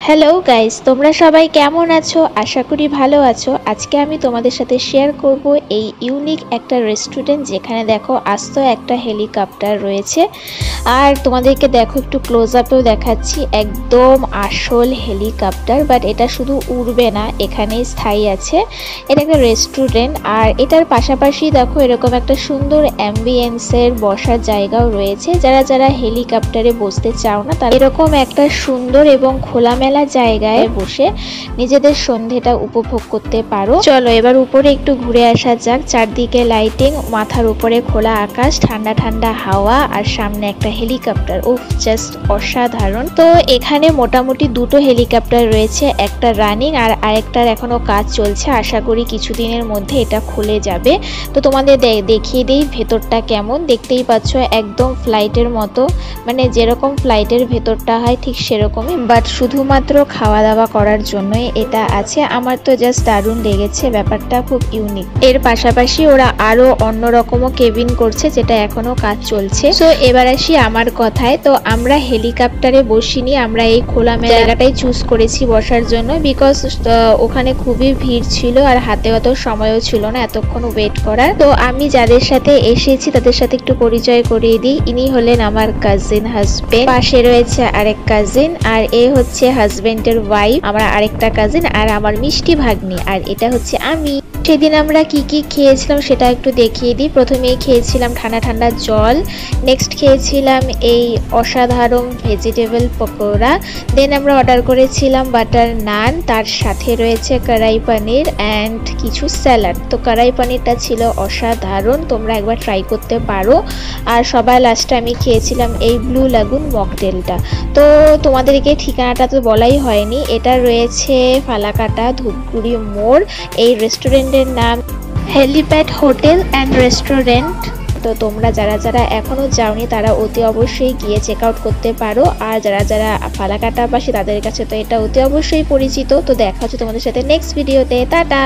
Hello guys, তোমরা সবাই কেমন আছো? আশা করি ভালো আছো। আজকে আমি তোমাদের সাথে শেয়ার করব এই ইউনিক একটা রেস্টুরেন্ট যেখানে দেখো আস্ত একটা হেলিকপ্টার রয়েছে। আর তোমাদেরকে দেখো একটু ক্লোজ আপেও দেখাচ্ছি, একদম আসল হেলিকপ্টার, বাট এটা শুধু উড়বে না, এখানেই স্থায়ী আছে। এটা একটা রেস্টুরেন্ট আর এটার পাশাপাশি দেখো এরকম একটা সুন্দর অ্যাম্বিয়েন্সের বসার জায়গাও রয়েছে। যারা যারা হেলিকপ্টারে বসতে চাও না তারা এরকম একটা সুন্দর এবং খোলামেলা জায়গায় বসে নিজেদের সন্ধেটা উপভোগ করতে পারো। চলো এবার উপরে একটু ঘুরে আসা যাক। চারদিকে লাইটিং, মাথার উপরে খোলা আকাশ, ঠান্ডা ঠান্ডা হাওয়া আর সামনে একটা হেলিকপ্টার। উফ, জাস্ট অসাধারণ। তো এখানে মোটামুটি দুটো হেলিকপ্টার রয়েছে, একটা রানিং আর আরেকটার এখনো কাজ চলছে। আশা করি কিছুদিনের মধ্যে এটা খুলে যাবে। তো তোমাদের দেখিয়ে দিই ভেতরটা কেমন। দেখতেই পাচ্ছ একদম ফ্লাইটের মতো, মানে যেরকম ফ্লাইটের ভেতরটা হয় ঠিক সেরকমই, বাট শুধুমাত্র খাওয়া দাওয়া করার জন্যই এটা আছে। আমার তো জাস্ট দারুণ লেগেছে, ব্যাপারটা খুব ইউনিক। এর পাশাপাশি ওরা আরো অন্যরকমও কেবিন করছে যেটা এখনো কাজ চলছে। তো এবার আসি আমার কথায়। তো আমরা হেলিকপ্টারে বসিনি, আমরা এই খোলামেলা জায়গাটাই চুজ করেছি বসার জন্য, বিকজ ওখানে খুবই ভিড় ছিল আর হাতে অত সময়ও ছিল না এতক্ষণ ওয়েট করার। তো আমি যাদের সাথে এসেছি তাদের সাথে একটু পরিচয় করিয়ে দিই। ইনি হলেন আমার কাজিন হাজবেন্ড, পাশে রয়েছে আরেক কাজিন, আর এ হচ্ছে হাজবেন্ডের ওয়াইফ, আমার আরেকটা কাজিন, আর আমার মিষ্টি ভাগ্নি, আর এটা হচ্ছে আমি। সেদিন আমরা কি কি খেয়েছিলাম সেটা একটু দেখিয়ে দিই। প্রথমেই খেয়েছিলাম ঠান্ডা ঠান্ডা জল, নেক্সট খেয়েছিলাম এই অসাধারণ ভেজিটেবল পকোড়া, দেন আমরা অর্ডার করেছিলাম বাটার নান, তার সাথে রয়েছে কড়াই পনির অ্যান্ড কিছু স্যালাড। তো কড়াই পনিরটা ছিল অসাধারণ, তোমরা একবার ট্রাই করতে পারো। আর সবার লাস্টে আমি খেয়েছিলাম এই ব্লু লাগুন মকটেলটা। তো তোমাদেরকে ঠিকানাটা তো বলাই হয়নি, এটা রয়েছে ফালাকাটা ধূপগুড়ি মোড়। এই রেস্টুরেন্টের নাম হেলিপ্যাড হোটেল অ্যান্ড রেস্টুরেন্ট। তো তোমরা যারা যারা এখনো যাওনি তারা অতি অবশ্যই গিয়ে চেক আউট করতে পারো। আর যারা যারা ফালাকাটাবাসী তাদের কাছে তো এটা অতি অবশ্যই পরিচিত। তো দেখা হচ্ছে তোমাদের সাথে নেক্সট ভিডিওতে। টাটা।